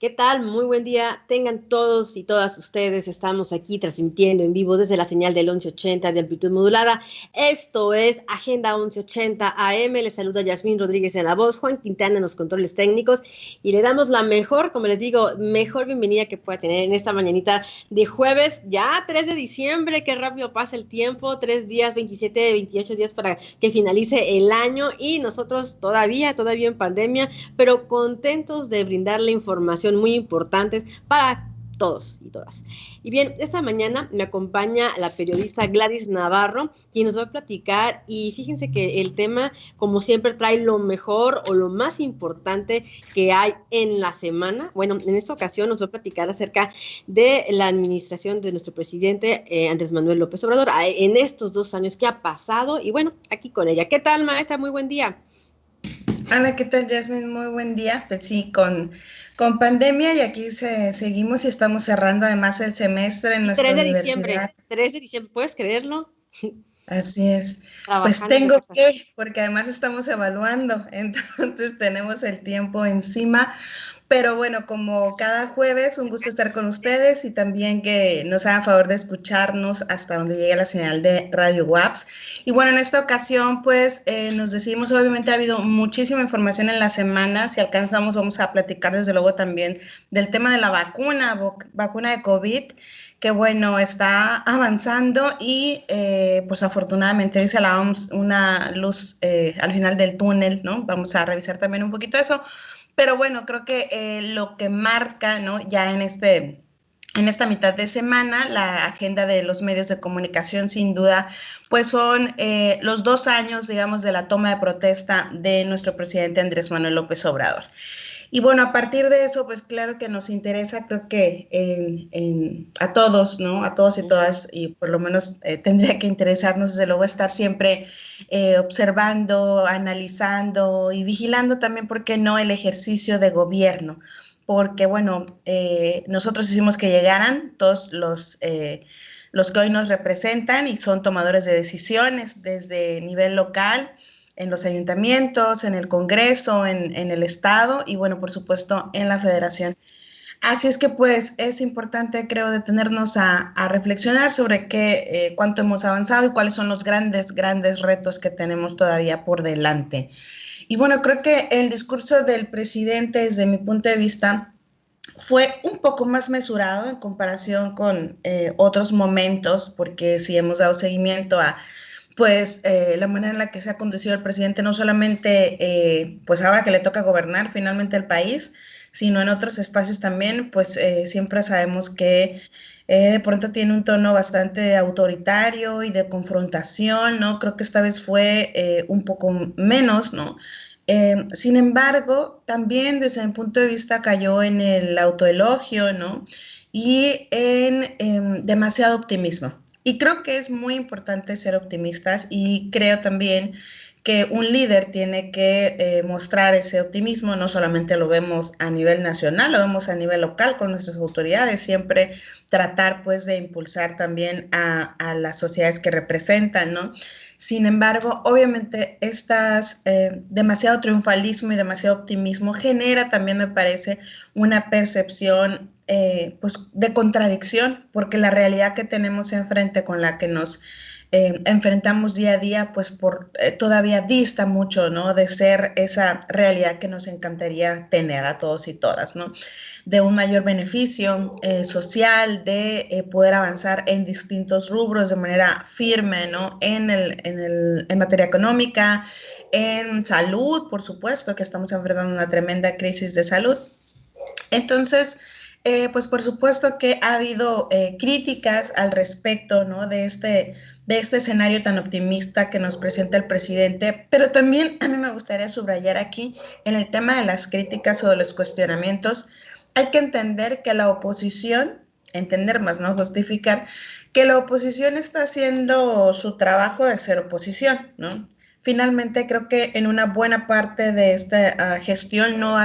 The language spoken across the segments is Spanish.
¿Qué tal? Muy buen día. Tengan todos y todas ustedes. Estamos aquí transmitiendo en vivo desde la señal del 1180 de amplitud modulada. Esto es Agenda 1180 AM. Les saluda Yasmín Rodríguez en la voz, Juan Quintana en los controles técnicos y le damos la mejor, como les digo, mejor bienvenida que pueda tener en esta mañanita de jueves, ya 3 de diciembre. Qué rápido pasa el tiempo. 3 días, 27, 28 días para que finalice el año y nosotros todavía en pandemia, pero contentos de brindarle información muy importantes para todos y todas. Y bien, esta mañana me acompaña la periodista Gladys Navarro, quien nos va a platicar, y fíjense que el tema, como siempre, trae lo mejor o lo más importante que hay en la semana. Bueno, en esta ocasión nos va a platicar acerca de la administración de nuestro presidente Andrés Manuel López Obrador en estos 2 años que ha pasado, y bueno, aquí con ella. ¿Qué tal, maestra? Muy buen día. Hola, ¿qué tal, Jasmine? Muy buen día. Pues sí, con pandemia y aquí seguimos y estamos cerrando además el semestre en Y nuestra 3 de diciembre, universidad. 3 de diciembre, ¿puedes creerlo? Así es. Pues Trabajando desde tengo casa. que, porque además estamos evaluando, entonces tenemos el tiempo encima. Pero bueno, como cada jueves, un gusto estar con ustedes y también que nos hagan favor de escucharnos hasta donde llegue la señal de Radio WAPS. Y bueno, en esta ocasión, pues nos decidimos, obviamente ha habido muchísima información en la semana. Si alcanzamos, vamos a platicar desde luego también del tema de la vacuna de COVID, que bueno, está avanzando y pues afortunadamente dice la OMS una luz al final del túnel, ¿no? Vamos a revisar también un poquito eso. Pero bueno, creo que lo que marca, ¿no? Ya en esta mitad de semana, la agenda de los medios de comunicación, sin duda, pues son los 2 años, digamos, de la toma de protesta de nuestro presidente Andrés Manuel López Obrador. Y bueno, a partir de eso, pues claro que nos interesa, creo que a todos, ¿no? A todos y todas, y por lo menos tendría que interesarnos, desde luego, estar siempre observando, analizando y vigilando también, ¿por qué no?, el ejercicio de gobierno. Porque, bueno, nosotros hicimos que llegaran todos los que hoy nos representan y son tomadores de decisiones desde nivel local, en los ayuntamientos, en el Congreso, en el Estado y, bueno, por supuesto, en la Federación. Así es que, pues, es importante, creo, detenernos a reflexionar sobre cuánto hemos avanzado y cuáles son los grandes retos que tenemos todavía por delante. Y, bueno, creo que el discurso del presidente, desde mi punto de vista, fue un poco más mesurado en comparación con otros momentos, porque sí hemos dado seguimiento a pues la manera en la que se ha conducido el presidente, no solamente pues ahora que le toca gobernar finalmente el país, sino en otros espacios también, pues siempre sabemos que de pronto tiene un tono bastante autoritario y de confrontación, ¿no? Creo que esta vez fue un poco menos, ¿no? Sin embargo, también desde mi punto de vista cayó en el autoelogio, ¿no? Y en demasiado optimismo. Y creo que es muy importante ser optimistas y creo también que un líder tiene que mostrar ese optimismo. No solamente lo vemos a nivel nacional, lo vemos a nivel local con nuestras autoridades, siempre tratar pues de impulsar también a las sociedades que representan, ¿no? Sin embargo, obviamente demasiado triunfalismo y demasiado optimismo genera también, me parece, una percepción pues de contradicción, porque la realidad que tenemos enfrente, con la que nos enfrentamos día a día, pues todavía dista mucho, ¿no?, de ser esa realidad que nos encantaría tener a todos y todas, ¿no?, de un mayor beneficio social, de poder avanzar en distintos rubros de manera firme, ¿no?, en materia económica, en salud, por supuesto, que estamos enfrentando una tremenda crisis de salud. Entonces, pues por supuesto que ha habido críticas al respecto, ¿no?, de este escenario tan optimista que nos presenta el presidente, pero también a mí me gustaría subrayar aquí, en el tema de las críticas o de los cuestionamientos, hay que entender que la oposición, entender más, no justificar, que la oposición está haciendo su trabajo de ser oposición, ¿no? Finalmente, creo que en una buena parte de esta gestión no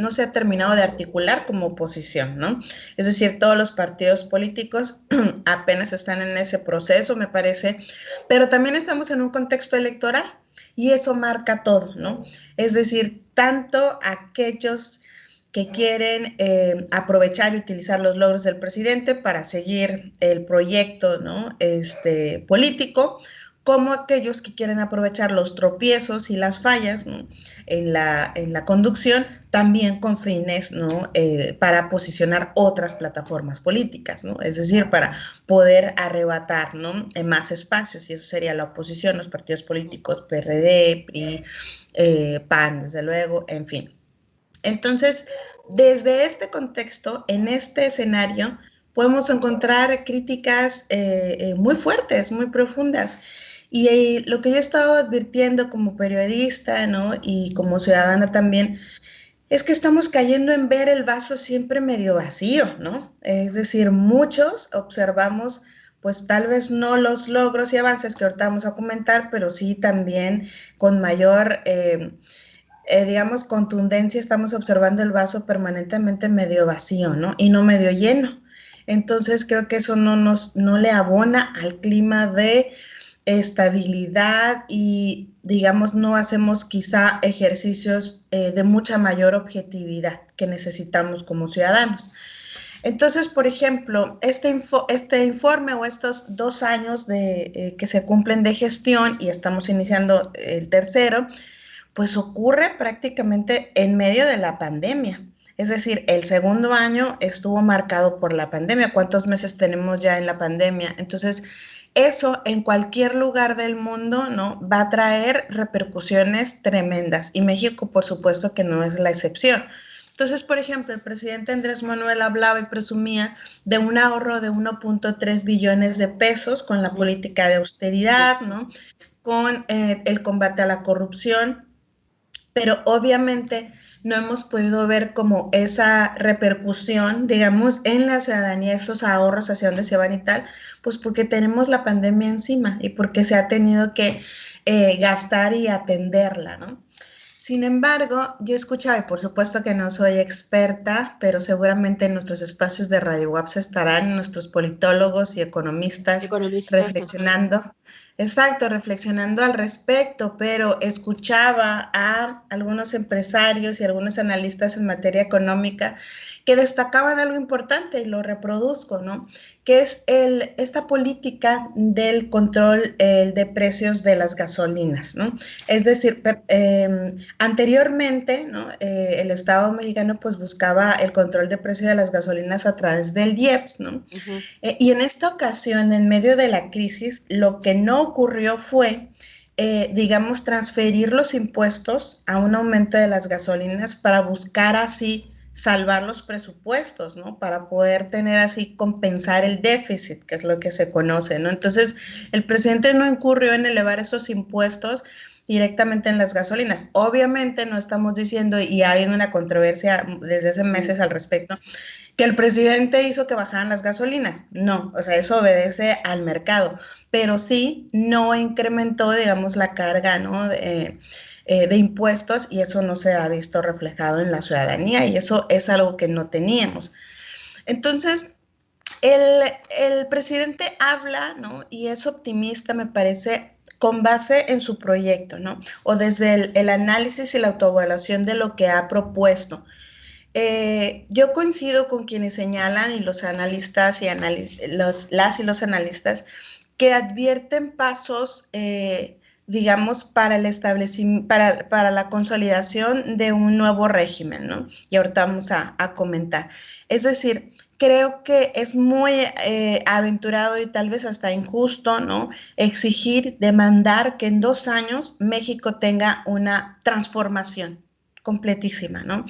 se ha terminado de articular como oposición, ¿no? Es decir, todos los partidos políticos apenas están en ese proceso, me parece, pero también estamos en un contexto electoral y eso marca todo, ¿no? Es decir, tanto aquellos que quieren aprovechar y utilizar los logros del presidente para seguir el proyecto, ¿no? Político, como aquellos que quieren aprovechar los tropiezos y las fallas, ¿no? en la conducción, también con fines, ¿no? Para posicionar otras plataformas políticas, ¿no? Es decir, para poder arrebatar, ¿no? En más espacios, y eso sería la oposición, los partidos políticos PRD, PRI, PAN, desde luego, en fin. Entonces, desde este contexto, en este escenario, podemos encontrar críticas muy fuertes, muy profundas. Y lo que yo he estado advirtiendo como periodista, ¿no? Y como ciudadana también, es que estamos cayendo en ver el vaso siempre medio vacío, ¿no? Es decir, muchos observamos, pues tal vez no los logros y avances que ahorita vamos a comentar, pero sí también con mayor digamos, contundencia, estamos observando el vaso permanentemente medio vacío, ¿no? Y no medio lleno. Entonces creo que eso no le abona al clima de estabilidad y, digamos, no hacemos quizá ejercicios de mucha mayor objetividad que necesitamos como ciudadanos. Entonces, por ejemplo, este informe o estos 2 años que se cumplen de gestión y estamos iniciando el tercero, pues ocurre prácticamente en medio de la pandemia. Es decir, el segundo año estuvo marcado por la pandemia. ¿Cuántos meses tenemos ya en la pandemia? Entonces, eso en cualquier lugar del mundo, ¿no? Va a traer repercusiones tremendas. Y México, por supuesto, que no es la excepción. Entonces, por ejemplo, el presidente Andrés Manuel hablaba y presumía de un ahorro de 1.3 billones de pesos con la política de austeridad, ¿no? Con el combate a la corrupción, pero obviamente no hemos podido ver como esa repercusión, digamos, en la ciudadanía, esos ahorros hacia dónde se van y tal, pues porque tenemos la pandemia encima y porque se ha tenido que gastar y atenderla, ¿no? Sin embargo, yo escuchaba, y por supuesto que no soy experta, pero seguramente en nuestros espacios de Radio WAPS estarán nuestros politólogos y economistas reflexionando. Exacto, reflexionando al respecto, pero escuchaba a algunos empresarios y algunos analistas en materia económica que destacaban algo importante y lo reproduzco, ¿no? Que es esta política del control de precios de las gasolinas, ¿no? Es decir, anteriormente, ¿no? El Estado mexicano pues buscaba el control de precio de las gasolinas a través del IEPS, ¿no? Uh-huh. Y en esta ocasión, en medio de la crisis, lo que no ocurrió fue, digamos, transferir los impuestos a un aumento de las gasolinas para buscar así salvar los presupuestos, ¿no? Para poder tener así, compensar el déficit, que es lo que se conoce, ¿no? Entonces, el presidente no incurrió en elevar esos impuestos directamente en las gasolinas. Obviamente no estamos diciendo, y hay una controversia desde hace meses al respecto, que el presidente hizo que bajaran las gasolinas. No, o sea, eso obedece al mercado, pero sí no incrementó, digamos, la carga, ¿no? De impuestos, y eso no se ha visto reflejado en la ciudadanía, y eso es algo que no teníamos. Entonces, el presidente habla, ¿no? Y es optimista, me parece, con base en su proyecto, ¿no? O desde el análisis y la autoevaluación de lo que ha propuesto. Yo coincido con quienes señalan, y los analistas y las y los analistas, que advierten pasos, digamos, para el establecimiento, para la consolidación de un nuevo régimen, ¿no? Y ahorita vamos a comentar. Es decir, creo que es muy aventurado y tal vez hasta injusto, ¿no? Exigir, demandar que en 2 años México tenga una transformación completísima, ¿no?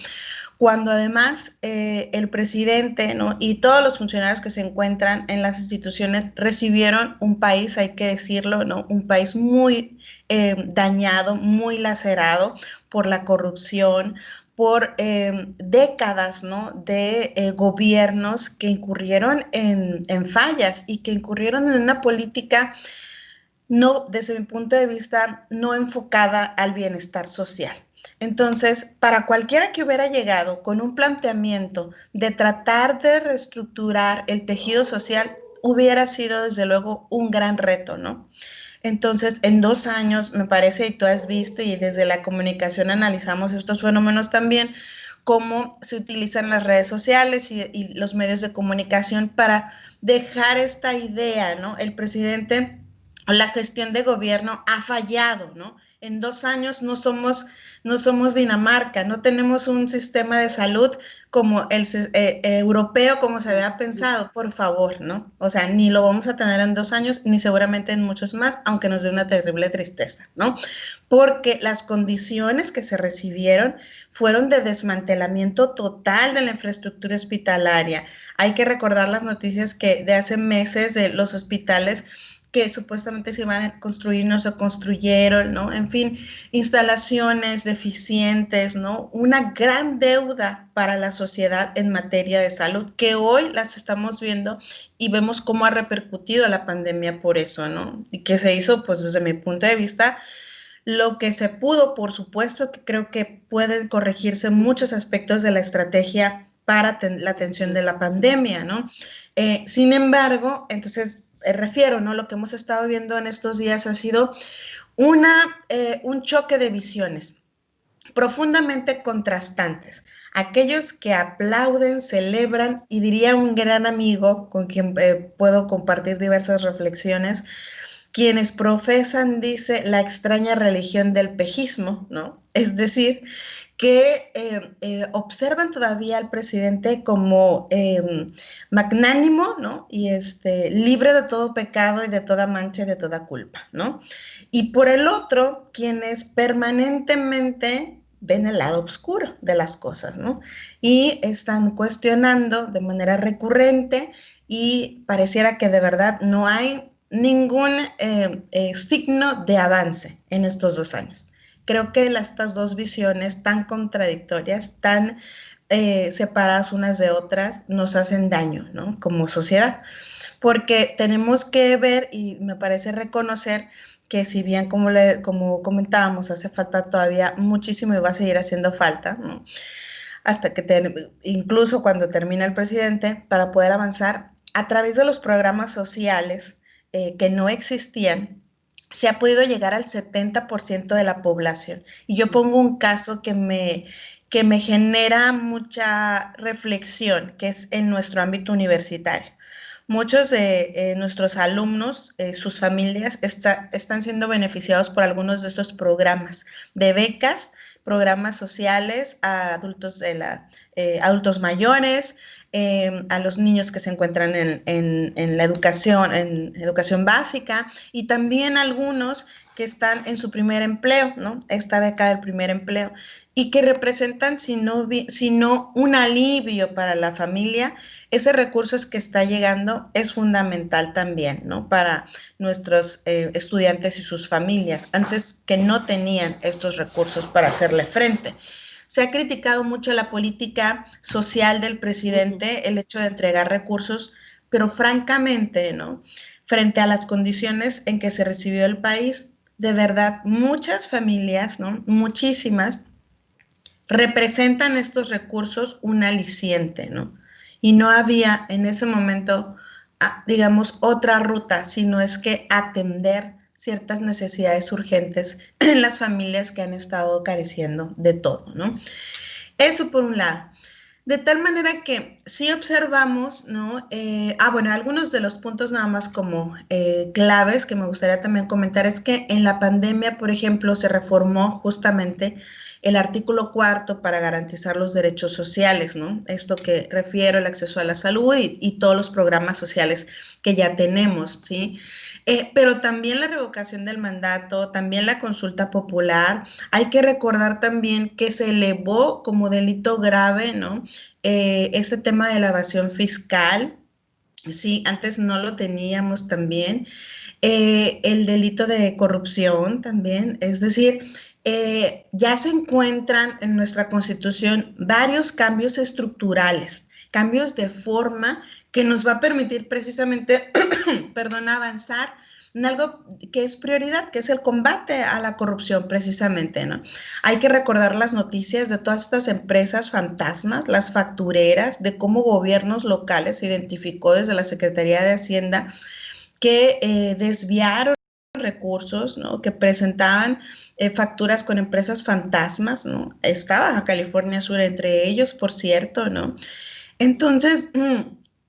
Cuando además el presidente, ¿no? Y todos los funcionarios que se encuentran en las instituciones recibieron un país, hay que decirlo, ¿no? Un país muy dañado, muy lacerado por la corrupción, por décadas, ¿no? De gobiernos que incurrieron en fallas y que incurrieron en una política, no, desde mi punto de vista, no enfocada al bienestar social. Entonces, para cualquiera que hubiera llegado con un planteamiento de tratar de reestructurar el tejido social, hubiera sido desde luego un gran reto, ¿no? Entonces, en 2 años, me parece, y tú has visto, y desde la comunicación analizamos estos fenómenos también, cómo se utilizan las redes sociales y los medios de comunicación para dejar esta idea, ¿no? El presidente, la gestión de gobierno ha fallado, ¿no? En 2 años no somos Dinamarca, no tenemos un sistema de salud como el europeo, como se había pensado, por favor, ¿no? O sea, ni lo vamos a tener en 2 años, ni seguramente en muchos más, aunque nos dé una terrible tristeza, ¿no? Porque las condiciones que se recibieron fueron de desmantelamiento total de la infraestructura hospitalaria. Hay que recordar las noticias que de hace meses de los hospitales que supuestamente se iban a construir, no se construyeron, ¿no? En fin, instalaciones deficientes, ¿no? Una gran deuda para la sociedad en materia de salud, que hoy las estamos viendo y vemos cómo ha repercutido la pandemia por eso, ¿no? Y que se hizo, pues desde mi punto de vista, lo que se pudo, por supuesto, que creo que pueden corregirse muchos aspectos de la estrategia para la atención de la pandemia, ¿no? Sin embargo, entonces, refiero, ¿no? Lo que hemos estado viendo en estos días ha sido un choque de visiones profundamente contrastantes. Aquellos que aplauden, celebran, y diría un gran amigo con quien puedo compartir diversas reflexiones, quienes profesan, dice, la extraña religión del pejismo, ¿no? Es decir, que observan todavía al presidente como magnánimo, ¿no? Y libre de todo pecado y de toda mancha y de toda culpa, ¿no? Y por el otro, quienes permanentemente ven el lado oscuro de las cosas, ¿no? Y están cuestionando de manera recurrente y pareciera que de verdad no hay ningún signo de avance en estos 2 años. Creo que estas dos visiones tan contradictorias, tan separadas unas de otras, nos hacen daño, ¿no? Como sociedad, porque tenemos que ver y me parece reconocer que si bien, como comentábamos, hace falta todavía muchísimo y va a seguir haciendo falta, ¿no? Hasta que incluso cuando termine el presidente, para poder avanzar a través de los programas sociales que no existían, se ha podido llegar al 70% de la población. Y yo pongo un caso que me genera mucha reflexión, que es en nuestro ámbito universitario. Muchos de nuestros alumnos, sus familias, están siendo beneficiados por algunos de estos programas de becas, programas sociales a adultos mayores, a los niños que se encuentran en la en educación básica, y también algunos que están en su primer empleo, ¿no? Esta beca del primer empleo, y que representan, si no un alivio para la familia, ese recurso que está llegando es fundamental también, ¿no? Para nuestros estudiantes y sus familias, antes que no tenían estos recursos para hacerle frente. Se ha criticado mucho la política social del presidente, el hecho de entregar recursos, pero francamente, ¿no? Frente a las condiciones en que se recibió el país, de verdad, muchas familias, ¿no? Muchísimas, representan estos recursos un aliciente, ¿no? Y no había en ese momento, digamos, otra ruta, sino es que atender ciertas necesidades urgentes en las familias que han estado careciendo de todo, ¿no? Eso por un lado. De tal manera que sí observamos, ¿no? Bueno, algunos de los puntos nada más como claves que me gustaría también comentar es que en la pandemia, por ejemplo, se reformó justamente el artículo 4 para garantizar los derechos sociales, ¿no? Esto que refiero el acceso a la salud y todos los programas sociales que ya tenemos, ¿sí? Pero también la revocación del mandato, también la consulta popular. Hay que recordar también que se elevó como delito grave, ¿no? Este tema de la evasión fiscal. Sí, antes no lo teníamos también. El delito de corrupción también, es decir, ya se encuentran en nuestra Constitución varios cambios estructurales, cambios de forma que nos va a permitir precisamente, perdón, avanzar en algo que es prioridad, que es el combate a la corrupción precisamente, ¿no? Hay que recordar las noticias de todas estas empresas fantasmas, las factureras, de cómo gobiernos locales se identificó desde la Secretaría de Hacienda que desviaron recursos, ¿no? Que presentaban facturas con empresas fantasmas, ¿no? Está Baja California Sur entre ellos, por cierto, ¿no? Entonces,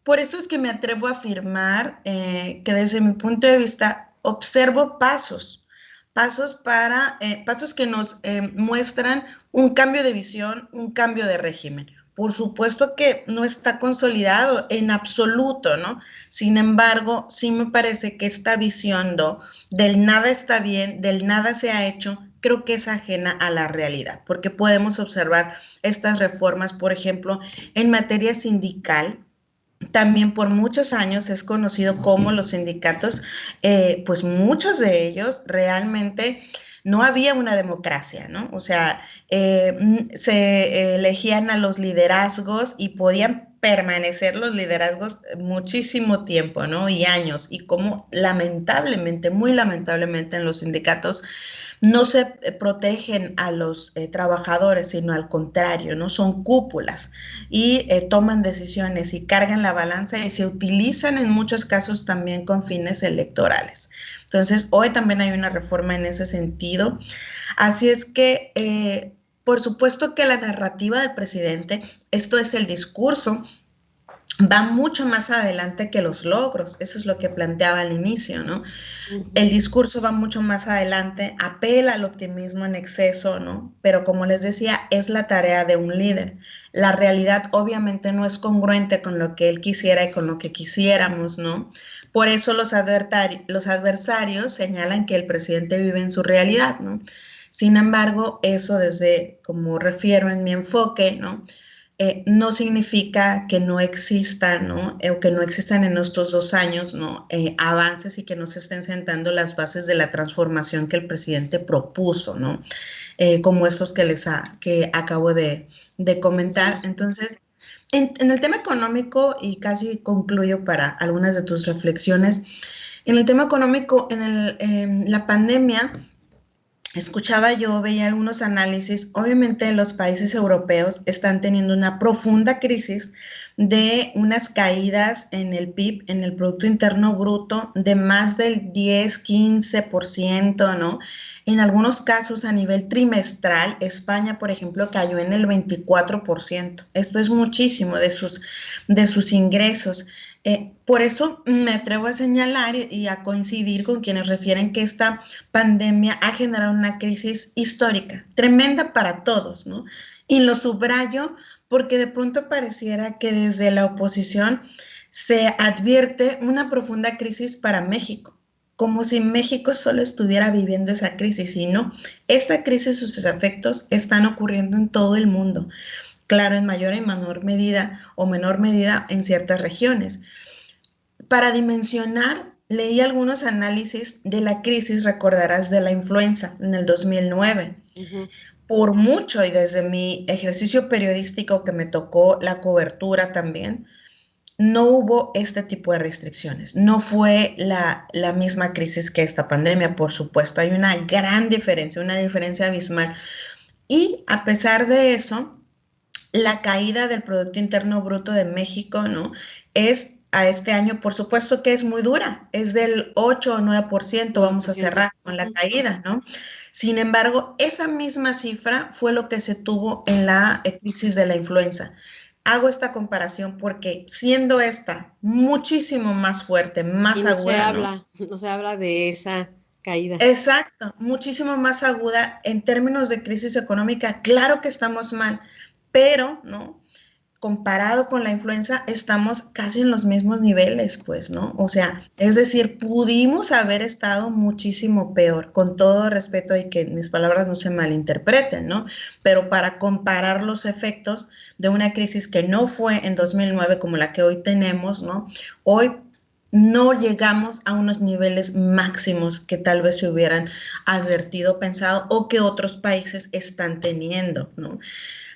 por eso es que me atrevo a afirmar que desde mi punto de vista observo pasos que nos muestran un cambio de visión, un cambio de régimen. Por supuesto que no está consolidado en absoluto, ¿no? Sin embargo, sí me parece que esta visión, ¿no? Del nada está bien, del nada se ha hecho, creo que es ajena a la realidad, porque podemos observar estas reformas, por ejemplo, en materia sindical. También por muchos años es conocido como los sindicatos, pues muchos de ellos realmente no había una democracia, ¿no? O sea, se elegían a los liderazgos y podían permanecer los liderazgos muchísimo tiempo, ¿no? Y años. Y como lamentablemente, muy lamentablemente en los sindicatos, no se protegen a los trabajadores, sino al contrario, ¿no? Son cúpulas y toman decisiones y cargan la balanza y se utilizan en muchos casos también con fines electorales. Entonces, hoy también hay una reforma en ese sentido. Así es que, por supuesto que la narrativa del presidente, esto es el discurso, va mucho más adelante que los logros, eso es lo que planteaba al inicio, ¿no? El discurso va mucho más adelante, apela al optimismo en exceso, ¿no? Pero como les decía, es la tarea de un líder. La realidad obviamente no es congruente con lo que él quisiera y con lo que quisiéramos, ¿no? Por eso los adversarios señalan que el presidente vive en su realidad, ¿no? Sin embargo, eso desde, como refiero en mi enfoque, ¿no? No significa que no existan, ¿no? O que no existan en estos 2 años, ¿no? Avances y que no se estén sentando las bases de la transformación que el presidente propuso, ¿no? Como estos que acabo de comentar. Sí. Entonces, en el tema económico, y casi concluyo para algunas de tus reflexiones, en el tema económico, en la pandemia, escuchaba yo, veía algunos análisis, obviamente los países europeos están teniendo una profunda crisis de unas caídas en el PIB, en el Producto Interno Bruto, de más del 10-15%, ¿no? En algunos casos a nivel trimestral, España, por ejemplo, cayó en el 24%. Esto es muchísimo de sus ingresos. Por eso me atrevo a señalar y a coincidir con quienes refieren que esta pandemia ha generado una crisis histórica, tremenda para todos, ¿no? Y lo subrayo porque de pronto pareciera que desde la oposición se advierte una profunda crisis para México, como si México solo estuviera viviendo esa crisis, y no, esta crisis, sus efectos están ocurriendo en todo el mundo. Claro, en mayor y menor medida o menor medida en ciertas regiones. Para dimensionar, leí algunos análisis de la crisis, recordarás, de la influenza en el 2009. Por mucho, y desde mi ejercicio periodístico que me tocó la cobertura también, no hubo este tipo de restricciones. No fue la misma crisis que esta pandemia, por supuesto. Hay una gran diferencia, una diferencia abismal. Y a pesar de eso, la caída del Producto Interno Bruto de México, ¿no? Es a este año, por supuesto que es muy dura, es del 8 o 9%, vamos a cerrar con la caída, ¿no? Sin embargo, esa misma cifra fue lo que se tuvo en la crisis de la influenza. Hago esta comparación porque siendo esta muchísimo más fuerte, más aguda, no se habla de esa caída. Exacto, muchísimo más aguda en términos de crisis económica. Claro que estamos mal, pero, ¿no? Comparado con la influenza, estamos casi en los mismos niveles, pues, ¿no? O sea, es decir, pudimos haber estado muchísimo peor, con todo respeto y que mis palabras no se malinterpreten, ¿no? Pero para comparar los efectos de una crisis que no fue en 2009 como la que hoy tenemos, ¿no? Hoy no llegamos a unos niveles máximos que tal vez se hubieran advertido, pensado o que otros países están teniendo, ¿no?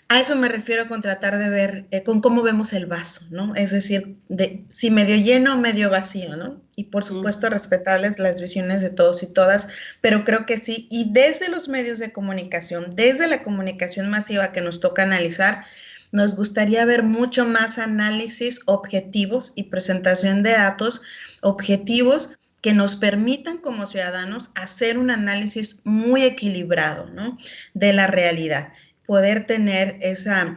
A eso me refiero con tratar de ver, con cómo vemos el vaso, ¿no? Es decir, de si medio lleno o medio vacío, ¿no? Y por supuesto respetables las visiones de todos y todas, pero creo que sí. Y desde los medios de comunicación, desde la comunicación masiva que nos toca analizar, nos gustaría ver mucho más análisis objetivos y presentación de datos objetivos que nos permitan como ciudadanos hacer un análisis muy equilibrado, ¿no?, de la realidad, poder tener esa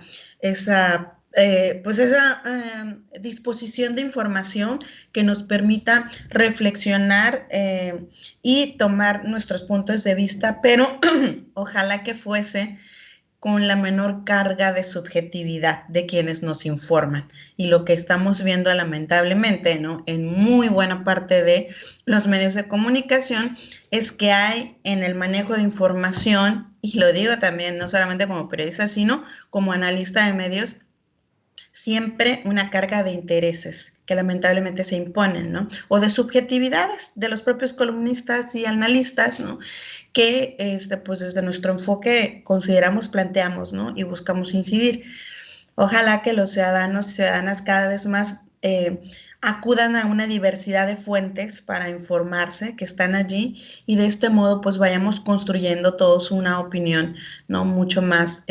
disposición de información que nos permita reflexionar y tomar nuestros puntos de vista, pero ojalá que fuese con la menor carga de subjetividad de quienes nos informan. Y lo que estamos viendo lamentablemente, ¿no?, en muy buena parte de los medios de comunicación es que hay en el manejo de información, y lo digo también no solamente como periodista, sino como analista de medios, siempre una carga de intereses que lamentablemente se imponen, ¿no?, o de subjetividades de los propios columnistas y analistas, ¿no?, que pues desde nuestro enfoque consideramos, planteamos, ¿no?, y buscamos incidir. Ojalá que los ciudadanos y ciudadanas cada vez más acudan a una diversidad de fuentes para informarse, que están allí, y de este modo pues vayamos construyendo todos una opinión, ¿no?, mucho más,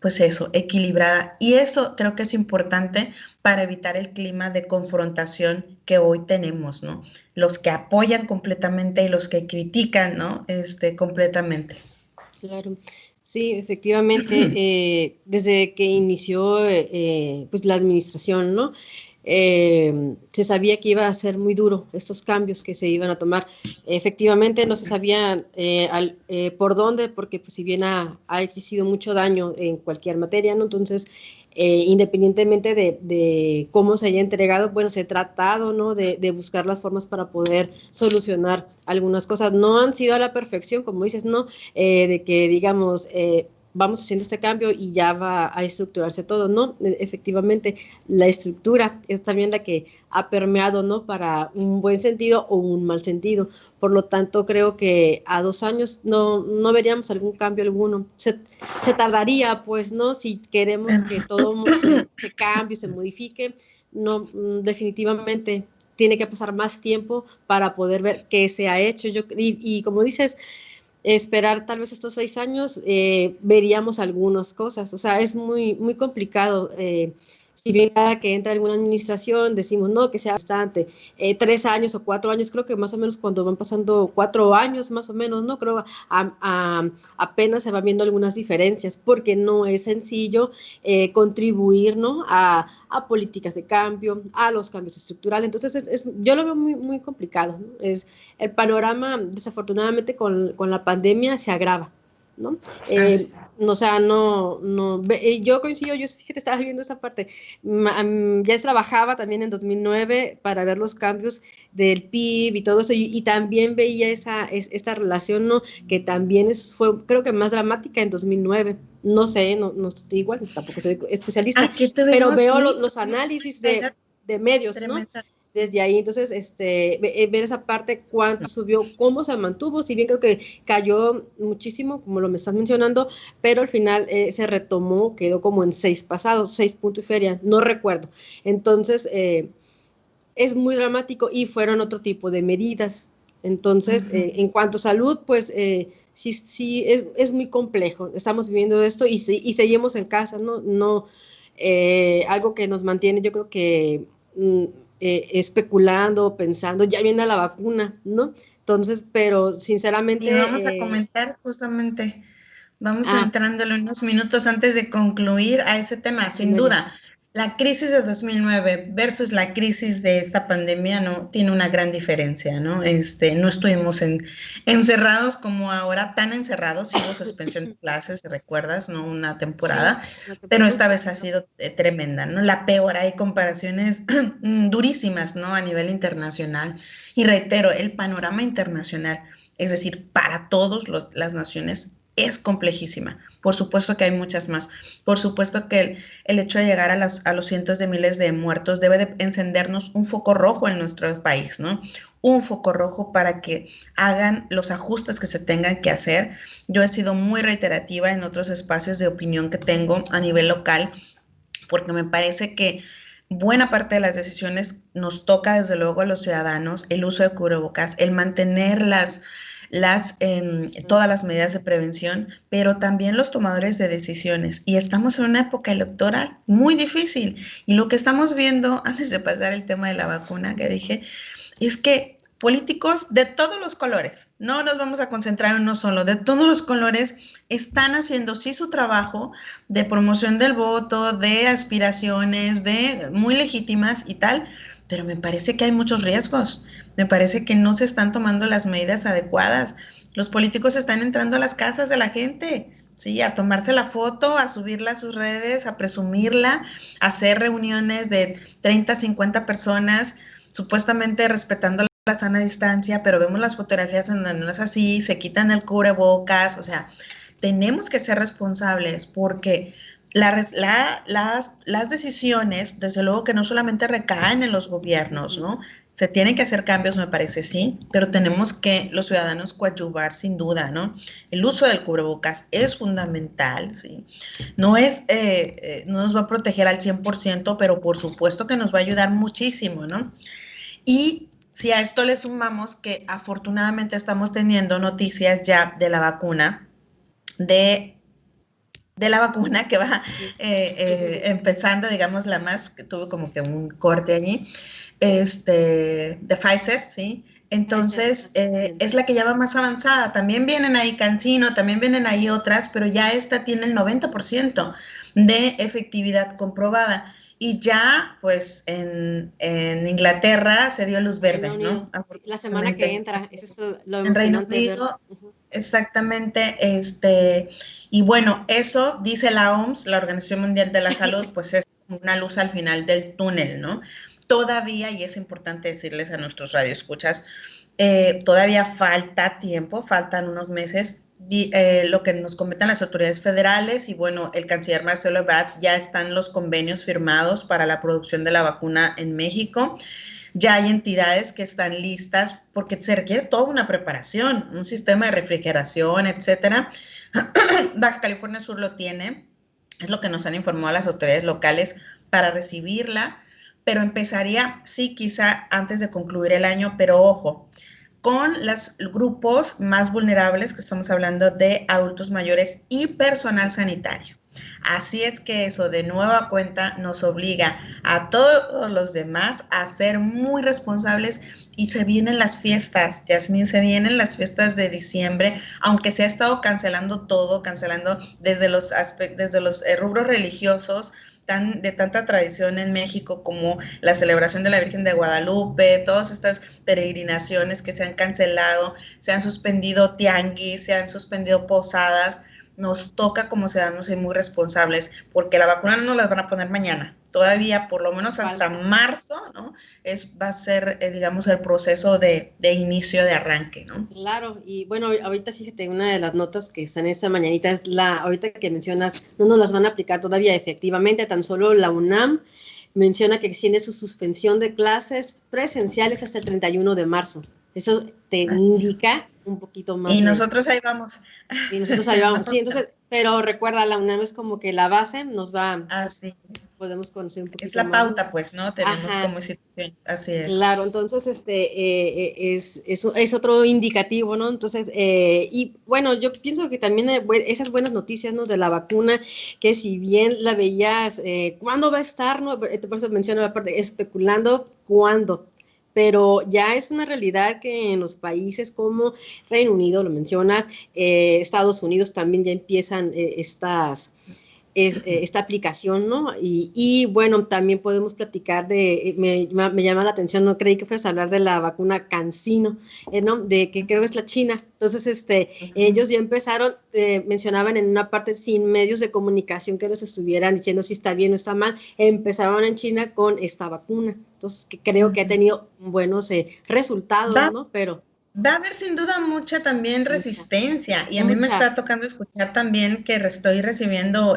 pues eso, equilibrada. Y eso creo que es importante para evitar el clima de confrontación que hoy tenemos, ¿no? Los que apoyan completamente y los que critican, ¿no?, completamente. Claro. Sí, efectivamente, desde que inició pues la administración, ¿no? Se sabía que iba a ser muy duro estos cambios que se iban a tomar. Efectivamente, no se sabía por dónde, porque pues, si bien ha existido mucho daño en cualquier materia, ¿no? Entonces, independientemente de cómo se haya entregado, bueno, se ha tratado, ¿no?, de buscar las formas para poder solucionar algunas cosas. No han sido a la perfección, como dices, ¿no? De que, digamos, vamos haciendo este cambio y ya va a estructurarse todo, ¿no? Efectivamente, la estructura es también la que ha permeado, ¿no?, para un buen sentido o un mal sentido. Por lo tanto, creo que a 2 años no veríamos algún cambio alguno. Se tardaría, pues, ¿no? Si queremos que todo se cambie, se modifique, no, definitivamente tiene que pasar más tiempo para poder ver qué se ha hecho. Y como dices, esperar tal vez estos 6 años, veríamos algunas cosas. O sea, es muy complicado. Si bien cada que entra alguna administración decimos no, que sea bastante, 3 años o 4 años, creo que más o menos cuando van pasando 4 años más o menos, ¿no? Creo apenas se van viendo algunas diferencias, porque no es sencillo contribuir, ¿no?, a políticas de cambio, a los cambios estructurales. Entonces, yo lo veo muy complicado, ¿no? El panorama, desafortunadamente, con la pandemia se agrava, ¿no? O sea, yo coincido, yo fíjate, estaba viendo esa parte. Ya trabajaba también en 2009 para ver los cambios del PIB y todo eso, y también veía esta relación, ¿no?, que también fue, creo que más dramática en 2009. No sé, no estoy igual, tampoco soy especialista, pero veo los análisis de medios, ¿no?, desde ahí. Entonces, ver esa parte, cuánto subió, cómo se mantuvo, si bien creo que cayó muchísimo, como lo me estás mencionando, pero al final se retomó, quedó como en 6 pasados, 6 puntos y feria, no recuerdo. Entonces, es muy dramático y fueron otro tipo de medidas. Entonces, en cuanto a salud, pues sí es muy complejo. Estamos viviendo esto y seguimos en casa, ¿no? Algo que nos mantiene, yo creo que especulando, pensando, ya viene la vacuna, ¿no? Entonces, pero sinceramente... Y vamos a comentar justamente, vamos entrándole unos minutos antes de concluir a ese tema, sin duda. La crisis de 2009 versus la crisis de esta pandemia, ¿no?, tiene una gran diferencia, ¿no? No estuvimos encerrados como ahora, tan encerrados. Hubo suspensión de clases, ¿recuerdas?, ¿no?, una temporada, sí, pero esta vez ha sido tremenda, ¿no? La peor, hay comparaciones durísimas, ¿no?, a nivel internacional. Y reitero, el panorama internacional, es decir, para todas las naciones, es complejísima. Por supuesto que hay muchas más. Por supuesto que el hecho de llegar a los cientos de miles de muertos debe de encendernos un foco rojo en nuestro país, ¿no? Un foco rojo para que hagan los ajustes que se tengan que hacer. Yo he sido muy reiterativa en otros espacios de opinión que tengo a nivel local, porque me parece que buena parte de las decisiones nos toca desde luego a los ciudadanos, el uso de cubrebocas, el mantener todas las medidas de prevención, pero también los tomadores de decisiones. Y estamos en una época electoral muy difícil. Y lo que estamos viendo, antes de pasar el tema de la vacuna que dije, es que políticos de todos los colores, no nos vamos a concentrar en uno solo, de todos los colores están haciendo sí su trabajo de promoción del voto, de aspiraciones, de muy legítimas y tal, pero me parece que hay muchos riesgos, me parece que no se están tomando las medidas adecuadas. Los políticos están entrando a las casas de la gente, sí, a tomarse la foto, a subirla a sus redes, a presumirla, a hacer reuniones de 30, 50 personas, supuestamente respetando la sana distancia, pero vemos las fotografías en donde no es así, se quitan el cubrebocas, o sea, tenemos que ser responsables porque las decisiones, desde luego que no solamente recaen en los gobiernos, ¿no? Se tienen que hacer cambios, me parece, sí, pero tenemos que los ciudadanos coadyuvar sin duda, ¿no? El uso del cubrebocas es fundamental, ¿sí? No no nos va a proteger al 100%, pero por supuesto que nos va a ayudar muchísimo, ¿no? Y si a esto le sumamos que afortunadamente estamos teniendo noticias ya de la vacuna, de la vacuna que va empezando, digamos, la más, que tuvo como que un corte allí, de Pfizer, ¿sí? Entonces, es la que ya va más avanzada. También vienen ahí CanSino, también vienen ahí otras, pero ya esta tiene el 90% de efectividad comprobada. Y ya, pues, en Inglaterra se dio luz verde, ¿no? La semana que entra, eso es lo en Reino emocionante. Unido, exactamente, y bueno, eso dice la OMS, la Organización Mundial de la Salud, pues es una luz al final del túnel, ¿no? Todavía, y es importante decirles a nuestros radioescuchas, todavía falta tiempo, faltan unos meses. Lo que nos comentan las autoridades federales y bueno, el canciller Marcelo Ebrard, ya están los convenios firmados para la producción de la vacuna en México. Ya hay entidades que están listas porque se requiere toda una preparación, un sistema de refrigeración, etcétera. Baja California Sur lo tiene, es lo que nos han informado las autoridades locales para recibirla, pero empezaría, sí, quizá antes de concluir el año, pero ojo, con los grupos más vulnerables, que estamos hablando de adultos mayores y personal sanitario. Así es que eso de nueva cuenta nos obliga a todos los demás a ser muy responsables y se vienen las fiestas, Yasmín, se vienen las fiestas de diciembre, aunque se ha estado cancelando todo, cancelando desde los rubros religiosos, de tanta tradición en México como la celebración de la Virgen de Guadalupe, todas estas peregrinaciones que se han cancelado, se han suspendido tianguis, se han suspendido posadas. Nos toca como ciudadanos ser muy responsables, porque la vacuna no nos la van a poner mañana, todavía por lo menos hasta marzo, ¿no? Va a ser, digamos, el proceso de inicio, de arranque, ¿no? Claro, y bueno, ahorita fíjate, una de las notas que están esta mañanita es ahorita que mencionas, no nos las van a aplicar todavía efectivamente, tan solo la UNAM menciona que extiende su suspensión de clases presenciales hasta el 31 de marzo. Eso te indica un poquito más. Y nosotros ahí vamos. Y nosotros ahí vamos, sí, entonces, pero recuerda, la UNAM es como que la base nos va, así podemos conocer un poquito más. Es la pauta, pues, ¿no? Tenemos como instituciones, así es. Claro, entonces, es otro indicativo, ¿no? Entonces, y bueno, yo pienso que también esas buenas noticias, ¿no? De la vacuna, que si bien la veías, ¿cuándo va a estar, no? Por eso menciono la parte, especulando, ¿cuándo? Pero ya es una realidad que en los países como Reino Unido, lo mencionas, Estados Unidos también ya empiezan esta aplicación, ¿no? Y bueno, también podemos platicar me llama la atención, no creí que fueras a hablar de la vacuna CanSino, ¿no? De que creo que es la China. Entonces, ellos ya empezaron, mencionaban en una parte sin medios de comunicación que les estuvieran diciendo si está bien o está mal, empezaron en China con esta vacuna. Entonces, que creo que ha tenido buenos resultados, ¿no? Pero va a haber sin duda mucha también resistencia y a mí me está tocando escuchar también que estoy recibiendo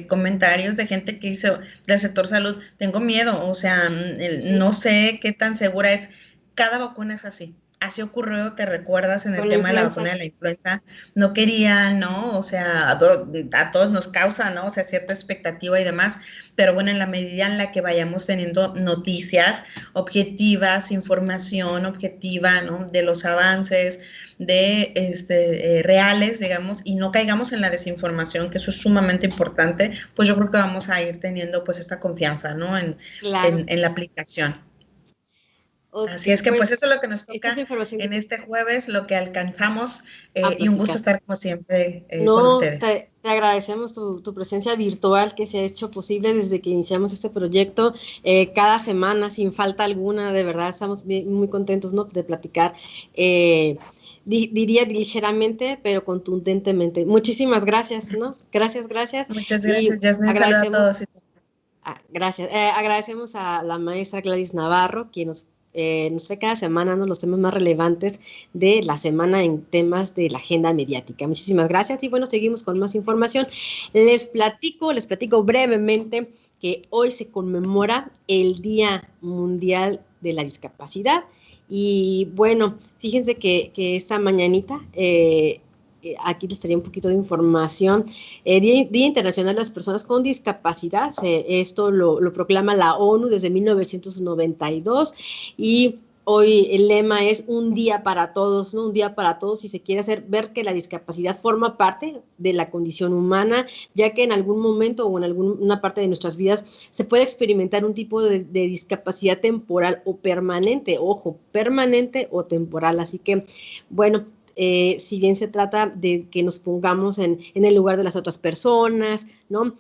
comentarios de gente que dice del sector salud, tengo miedo, o sea, no sé qué tan segura es. Cada vacuna es así. Así ocurrió, te recuerdas, en el tema de la vacuna de la influenza, no querían, ¿no? O sea, a todos nos causa, ¿no? O sea, cierta expectativa y demás, pero bueno, en la medida en la que vayamos teniendo noticias objetivas, información objetiva, ¿no? De los avances, reales, digamos, y no caigamos en la desinformación, que eso es sumamente importante, pues yo creo que vamos a ir teniendo pues esta confianza, ¿no? En la aplicación. Así es que pues eso es lo que nos esta es toca la información en que este jueves, lo que alcanzamos a y un gusto platicar. estar como siempre con No, ustedes. te agradecemos tu presencia virtual que se ha hecho posible desde que iniciamos este proyecto cada semana, sin falta alguna, de verdad estamos muy contentos, ¿no? De platicar, diría ligeramente, pero contundentemente. Muchísimas gracias, ¿no? Gracias, gracias. Muchas Y gracias, Yasmin. Un saludo a agradecemos, todos. gracias, agradecemos a la maestra Gladys Navarro, quien nos trae cada semana, ¿no?, los temas más relevantes de la semana en temas de la agenda mediática. Muchísimas gracias y bueno, seguimos con más información. Les platico brevemente que hoy se conmemora el Día Mundial de la Discapacidad y bueno, fíjense que esta mañanita aquí les traía un poquito de información. Día Internacional de las Personas con Discapacidad, esto lo proclama la ONU desde 1992 y hoy el lema es un día para todos, ¿no? Un día para todos y se quiere hacer ver que la discapacidad forma parte de la condición humana, ya que en algún momento o en alguna parte de nuestras vidas se puede experimentar un tipo de discapacidad temporal o permanente, ojo, permanente o temporal. Así que, bueno, si bien se trata de que nos pongamos en el lugar de las otras personas, ¿no?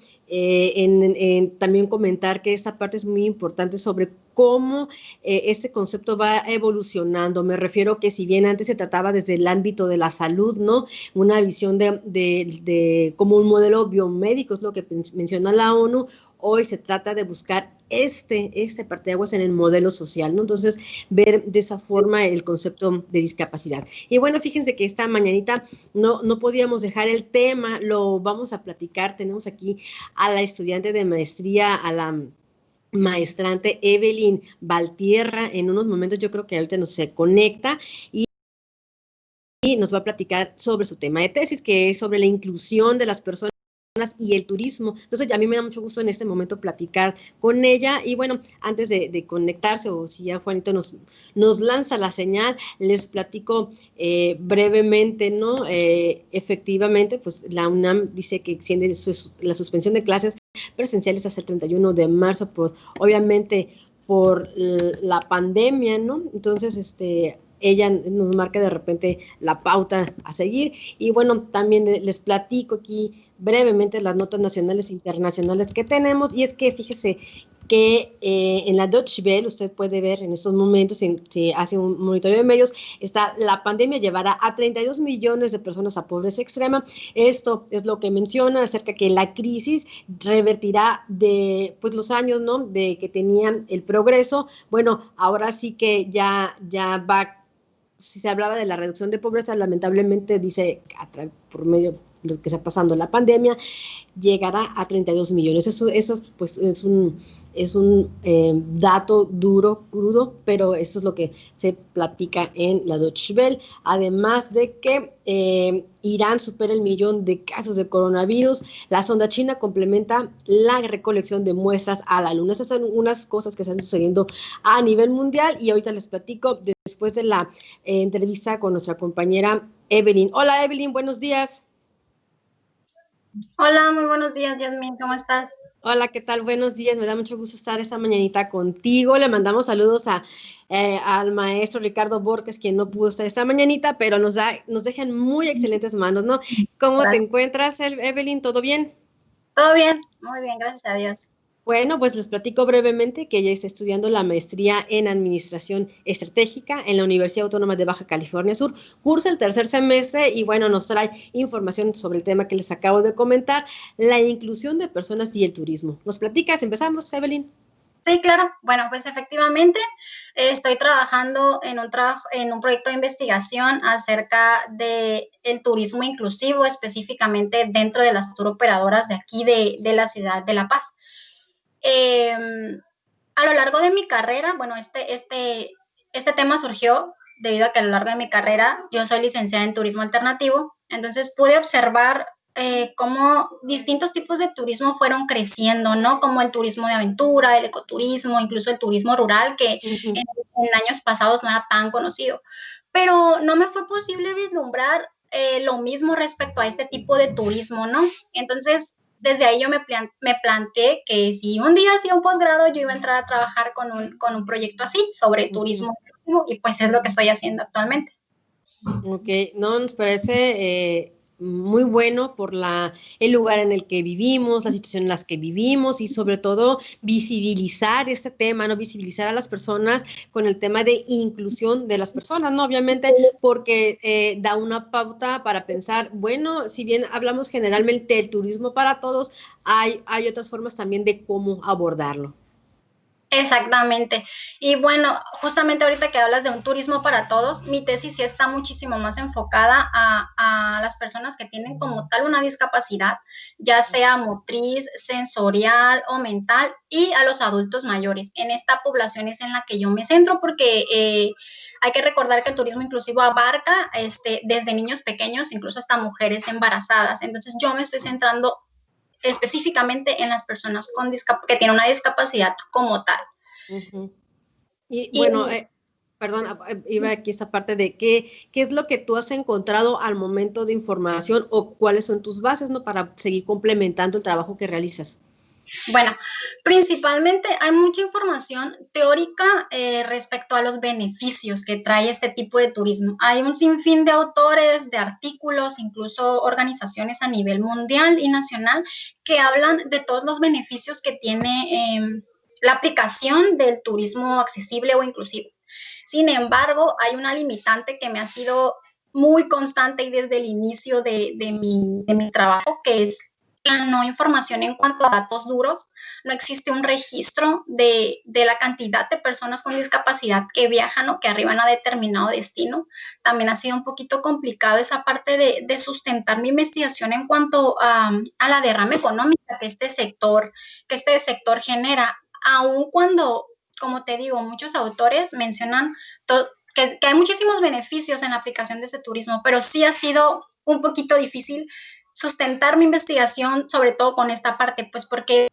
También comentar que esta parte es muy importante sobre cómo este concepto va evolucionando. Me refiero que si bien antes se trataba desde el ámbito de la salud, ¿no? Una visión de como un modelo biomédico, es lo que menciona la ONU, hoy se trata de buscar este parteaguas en el modelo social, ¿no? Entonces, ver de esa forma el concepto de discapacidad. Y bueno, fíjense que esta mañanita no podíamos dejar el tema, lo vamos a platicar. Tenemos aquí a la estudiante de maestría, a la maestrante Evelyn Valtierra. En unos momentos yo creo que ahorita nos se conecta y nos va a platicar sobre su tema de tesis, que es sobre la inclusión de las personas y el turismo. Entonces, a mí me da mucho gusto en este momento platicar con ella. Y bueno, antes de conectarse, o si ya Juanito nos lanza la señal, les platico brevemente, ¿no? Efectivamente, pues la UNAM dice que extiende la suspensión de clases presenciales hasta el 31 de marzo, pues obviamente por la pandemia, ¿no? Entonces, ella nos marca de repente la pauta a seguir. Y bueno, también les platico aquí brevemente las notas nacionales e internacionales que tenemos, y es que fíjese que en la Deutsche Welle usted puede ver en estos momentos, si hace un monitoreo de medios, la pandemia llevará a 32 millones de personas a pobreza extrema. Esto es lo que menciona acerca que la crisis revertirá de pues los años, ¿no?, de que tenían el progreso. Bueno, ahora sí que ya va. Si se hablaba de la reducción de pobreza, lamentablemente dice por medio de lo que está pasando la pandemia, llegará a 32 millones. Eso pues es un dato duro, crudo, pero esto es lo que se platica en la Deutsche Welle. Además de que Irán supera el millón de casos de coronavirus. La sonda china complementa la recolección de muestras a la luna. Esas son unas cosas que están sucediendo a nivel mundial y ahorita les platico después de la entrevista con nuestra compañera Evelyn. Hola Evelyn, buenos días. Hola, muy buenos días, Yasmin, ¿cómo estás? Hola, ¿qué tal? Buenos días, me da mucho gusto estar esta mañanita contigo. Le mandamos saludos al maestro Ricardo Borges, quien no pudo estar esta mañanita, pero nos dejan muy excelentes mandos, ¿no? ¿Cómo Gracias. te encuentras, Evelyn? ¿Todo bien? Todo bien, muy bien, gracias a Dios. Bueno, pues les platico brevemente que ella está estudiando la maestría en Administración Estratégica en la Universidad Autónoma de Baja California Sur. Cursa el tercer semestre y bueno, nos trae información sobre el tema que les acabo de comentar, la inclusión de personas y el turismo. ¿Nos platicas? ¿Empezamos, Evelyn? Sí, claro. Bueno, pues efectivamente estoy trabajando en un proyecto de investigación acerca del turismo inclusivo, específicamente dentro de las tour operadoras de aquí de la ciudad de La Paz. A lo largo de mi carrera, bueno, este tema surgió debido a que a lo largo de mi carrera yo soy licenciada en turismo alternativo, entonces pude observar cómo distintos tipos de turismo fueron creciendo, ¿no? Como el turismo de aventura, el ecoturismo, incluso el turismo rural, que en años pasados no era tan conocido. Pero no me fue posible vislumbrar lo mismo respecto a este tipo de turismo, ¿no? Entonces, desde ahí yo me planteé que si un día hacía un posgrado, yo iba a entrar a trabajar con un proyecto así sobre turismo y pues es lo que estoy haciendo actualmente. Ok, no, nos parece muy bueno por el lugar en el que vivimos, la situación en la que vivimos y sobre todo visibilizar este tema, ¿no? Visibilizar a las personas con el tema de inclusión de las personas, ¿no? Obviamente porque da una pauta para pensar, bueno, si bien hablamos generalmente del turismo para todos, hay otras formas también de cómo abordarlo. Exactamente. Y bueno, justamente ahorita que hablas de un turismo para todos, mi tesis sí está muchísimo más enfocada a las personas que tienen como tal una discapacidad, ya sea motriz, sensorial o mental, y a los adultos mayores. En esta población es en la que yo me centro porque hay que recordar que el turismo inclusivo abarca desde niños pequeños, incluso hasta mujeres embarazadas. Entonces yo me estoy centrando específicamente en las personas que tienen una discapacidad como tal. Uh-huh. Y bueno, perdón, iba aquí esta parte de qué es lo que tú has encontrado al momento de información o cuáles son tus bases, ¿no? Para seguir complementando el trabajo que realizas. Bueno, principalmente hay mucha información teórica respecto a los beneficios que trae este tipo de turismo. Hay un sinfín de autores, de artículos, incluso organizaciones a nivel mundial y nacional que hablan de todos los beneficios que tiene la aplicación del turismo accesible o inclusivo. Sin embargo, hay una limitante que me ha sido muy constante y desde el inicio de mi trabajo, que es la no información en cuanto a datos duros. No existe un registro de la cantidad de personas con discapacidad que viajan o que arriban a determinado destino. También ha sido un poquito complicado esa parte de sustentar mi investigación en cuanto a la derrama económica que este sector genera, aun cuando, como te digo, muchos autores mencionan que hay muchísimos beneficios en la aplicación de ese turismo, pero sí ha sido un poquito difícil sustentar mi investigación, sobre todo con esta parte, pues porque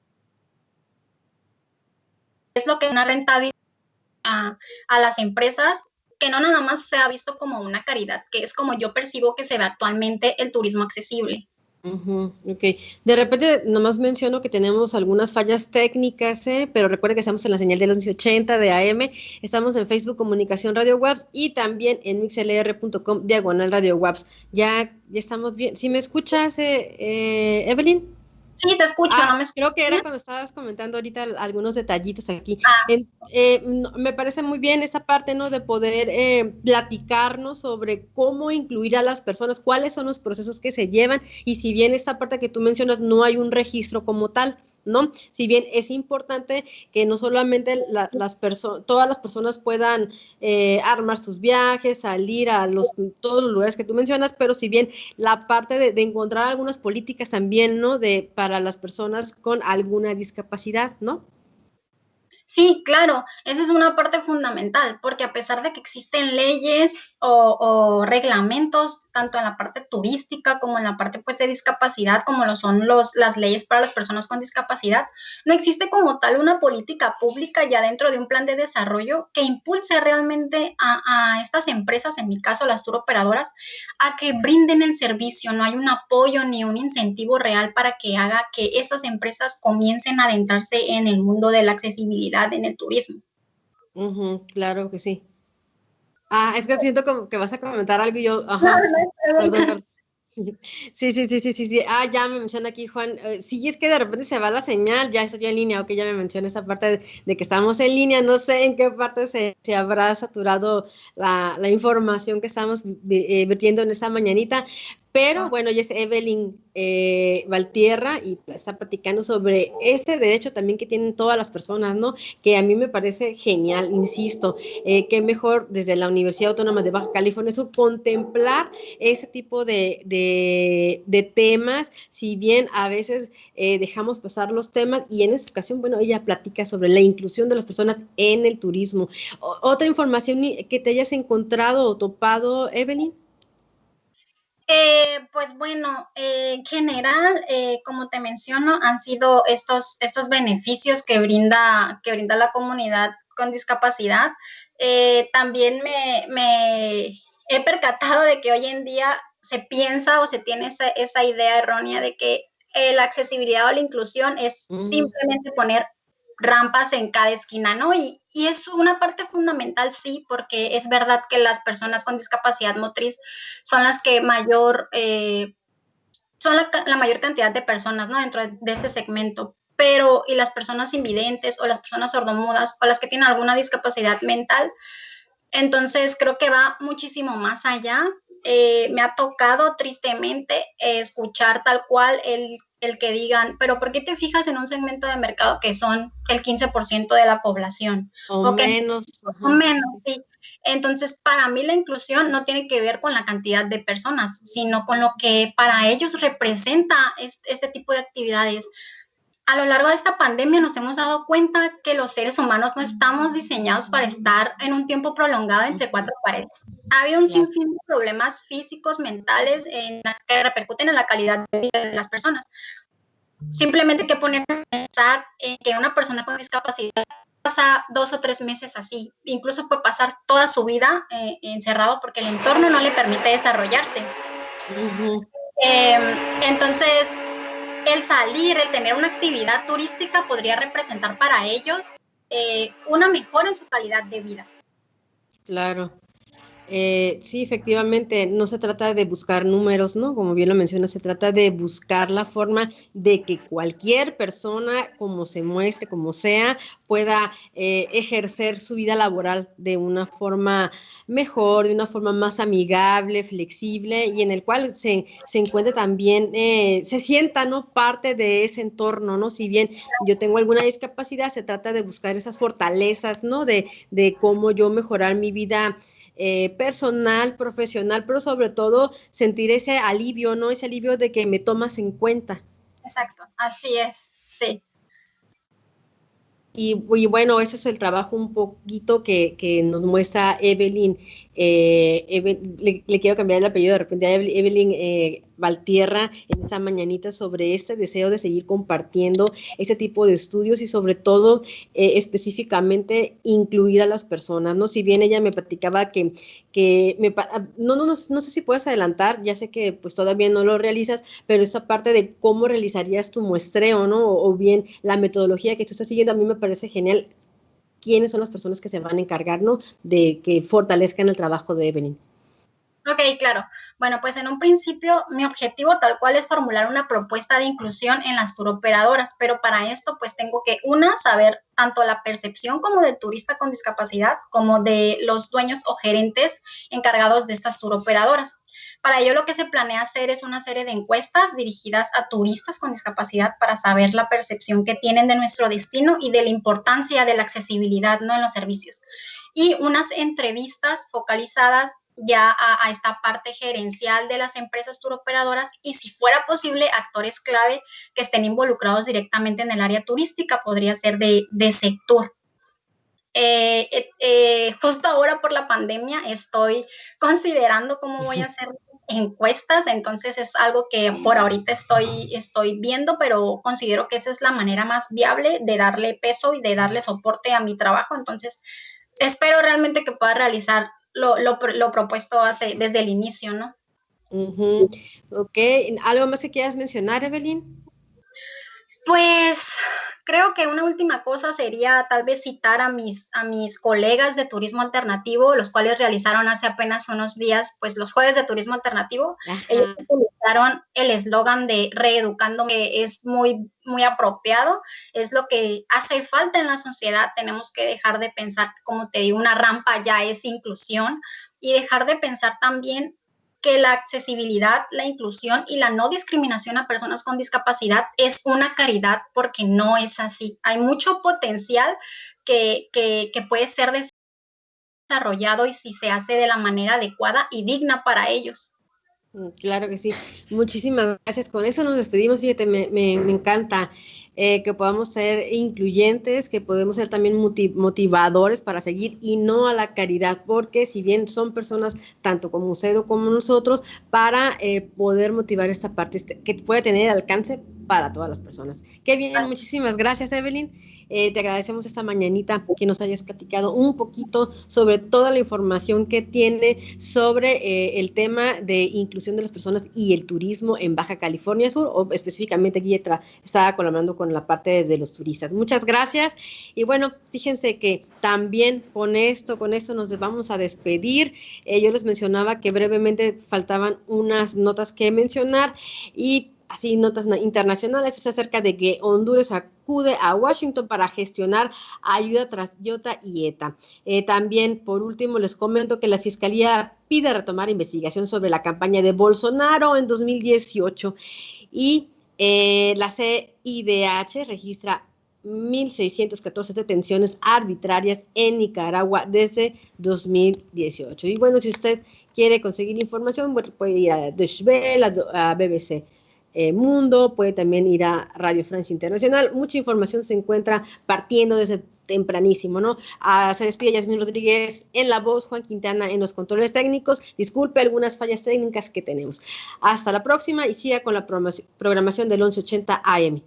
es lo que es una rentabilidad a las empresas, que no nada más se ha visto como una caridad, que es como yo percibo que se ve actualmente el turismo accesible. Ok, de repente nomás menciono que tenemos algunas fallas técnicas, pero recuerden que estamos en la señal del 1180 de AM, estamos en Facebook Comunicación Radio Webs y también en mixlr.com/Radio Webs. Ya estamos bien. ¿Sí me escuchas, Evelyn? Sí, te escucho, no me escucho. Creo que era cuando estabas comentando ahorita algunos detallitos aquí. Me parece muy bien esa parte, ¿no? De poder platicarnos sobre cómo incluir a las personas, cuáles son los procesos que se llevan, y si bien esta parte que tú mencionas no hay un registro como tal, ¿no? Si bien es importante que no solamente todas las personas puedan armar sus viajes, salir a todos los lugares que tú mencionas, pero si bien la parte de encontrar algunas políticas también, ¿no? Para las personas con alguna discapacidad, ¿no? Sí, claro, esa es una parte fundamental, porque a pesar de que existen leyes o reglamentos, tanto en la parte turística como en la parte pues, de discapacidad, como lo son las leyes para las personas con discapacidad, no existe como tal una política pública ya dentro de un plan de desarrollo que impulse realmente a estas empresas, en mi caso las tour operadoras, a que brinden el servicio. No hay un apoyo ni un incentivo real para que haga que estas empresas comiencen a adentrarse en el mundo de la accesibilidad en el turismo. Claro que sí. Es que siento como que vas a comentar algo y yo, perdón. Sí. Ya me menciona aquí Juan. Sí, es que de repente se va la señal, ya estoy en línea, ya me menciona esa parte de que estamos en línea, no sé en qué parte se habrá saturado la información que estamos vertiendo en esta mañanita, pero bueno, ya es Evelyn Valtierra y está platicando sobre ese derecho también que tienen todas las personas, ¿no? Que a mí me parece genial, insisto, que mejor desde la Universidad Autónoma de Baja California Sur contemplar ese tipo de temas, si bien a veces dejamos pasar los temas, y en esta ocasión, bueno, ella platica sobre la inclusión de las personas en el turismo. ¿Otra información que te hayas encontrado o topado, Evelyn? Pues bueno, en general, como te menciono, han sido estos beneficios que brinda la comunidad con discapacidad. También me he percatado de que hoy en día se piensa o se tiene esa idea errónea de que la accesibilidad o la inclusión es simplemente poner rampas en cada esquina, ¿no? Y es una parte fundamental, sí, porque es verdad que las personas con discapacidad motriz son las que son la mayor cantidad de personas, ¿no? Dentro de este segmento, pero y las personas invidentes o las personas sordomudas o las que tienen alguna discapacidad mental, entonces creo que va muchísimo más allá. Me ha tocado tristemente escuchar tal cual el que digan, pero ¿por qué te fijas en un segmento de mercado que son el 15% de la población? O menos. O menos, sí. Entonces, para mí la inclusión no tiene que ver con la cantidad de personas, sino con lo que para ellos representa este tipo de actividades. A lo largo de esta pandemia nos hemos dado cuenta que los seres humanos no estamos diseñados para estar en un tiempo prolongado entre cuatro paredes. Ha habido un sinfín de problemas físicos, mentales, que repercuten en la calidad de vida de las personas. Simplemente hay que poner a pensar en que una persona con discapacidad pasa 2 o 3 meses así, incluso puede pasar toda su vida encerrado porque el entorno no le permite desarrollarse. Entonces, el salir, el tener una actividad turística podría representar para ellos una mejora en su calidad de vida. Claro. Sí, efectivamente, no se trata de buscar números, ¿no? Como bien lo menciona, se trata de buscar la forma de que cualquier persona, como se muestre, como sea, pueda ejercer su vida laboral de una forma mejor, de una forma más amigable, flexible, y en el cual se encuentre también, se sienta, ¿no? Parte de ese entorno, ¿no? Si bien yo tengo alguna discapacidad, se trata de buscar esas fortalezas, ¿no? De cómo yo mejorar mi vida personal, profesional, pero sobre todo sentir ese alivio, ¿no? Ese alivio de que me tomas en cuenta. Exacto, así es, sí. Y bueno, ese es el trabajo un poquito que nos muestra Evelyn. Le quiero cambiar el apellido de repente a Evelyn Valtierra en esta mañanita sobre este deseo de seguir compartiendo este tipo de estudios y sobre todo específicamente incluir a las personas, ¿no? Si bien ella me platicaba no sé si puedes adelantar, ya sé que pues todavía no lo realizas, pero esa parte de cómo realizarías tu muestreo, ¿no? O bien la metodología que tú estás siguiendo, a mí me parece genial. ¿Quiénes son las personas que se van a encargar, ¿no? De que fortalezcan el trabajo de Evelyn? Ok, claro. Bueno, pues en un principio mi objetivo tal cual es formular una propuesta de inclusión en las turoperadoras, pero para esto pues tengo que, saber tanto la percepción como del turista con discapacidad, como de los dueños o gerentes encargados de estas turoperadoras. Para ello lo que se planea hacer es una serie de encuestas dirigidas a turistas con discapacidad para saber la percepción que tienen de nuestro destino y de la importancia de la accesibilidad, ¿no? En los servicios. Y unas entrevistas focalizadas ya a esta parte gerencial de las empresas turoperadoras y si fuera posible actores clave que estén involucrados directamente en el área turística, podría ser de sector. Justo ahora por la pandemia estoy considerando cómo voy a hacer encuestas, entonces es algo que por ahorita estoy viendo, pero considero que esa es la manera más viable de darle peso y de darle soporte a mi trabajo, entonces espero realmente que pueda realizar lo propuesto desde el inicio, ¿no? Ok, ¿algo más que quieras mencionar, Evelyn? Pues creo que una última cosa sería tal vez citar a mis colegas de turismo alternativo, los cuales realizaron hace apenas unos días, pues los jueves de turismo alternativo. Ajá. Ellos utilizaron el eslogan de reeducando, que es muy, muy apropiado, es lo que hace falta en la sociedad. Tenemos que dejar de pensar, como te digo, una rampa ya es inclusión y dejar de pensar también que la accesibilidad, la inclusión y la no discriminación a personas con discapacidad es una caridad, porque no es así. Hay mucho potencial que puede ser desarrollado y si se hace de la manera adecuada y digna para ellos. Claro que sí. Muchísimas gracias. Con eso nos despedimos. Fíjate, me encanta que podamos ser incluyentes, que podemos ser también motivadores para seguir y no a la caridad, porque si bien son personas tanto como usted o como nosotros, para poder motivar esta parte que puede tener alcance para todas las personas. Qué bien, muchísimas gracias, Evelyn. Te agradecemos esta mañanita que nos hayas platicado un poquito sobre toda la información que tiene sobre el tema de inclusión de las personas y el turismo en Baja California Sur, o específicamente aquí estaba colaborando con la parte de los turistas. Muchas gracias. Y bueno, fíjense que también con esto nos vamos a despedir. Yo les mencionaba que brevemente faltaban unas notas que mencionar, y así notas internacionales es acerca de que Honduras acude a Washington para gestionar ayuda tras Iota y ETA. También, por último, les comento que la Fiscalía pide retomar investigación sobre la campaña de Bolsonaro en 2018, y la CIDH registra 1.614 detenciones arbitrarias en Nicaragua desde 2018. Y bueno, si usted quiere conseguir información, bueno, puede ir a Deutsche Welle, a BBC Mundo, puede también ir a Radio Francia Internacional. Mucha información se encuentra partiendo desde tempranísimo, ¿no? Se despide Yasmín Rodríguez en la voz, Juan Quintana en los controles técnicos. Disculpe algunas fallas técnicas que tenemos. Hasta la próxima y siga con la programación del 1180 AM.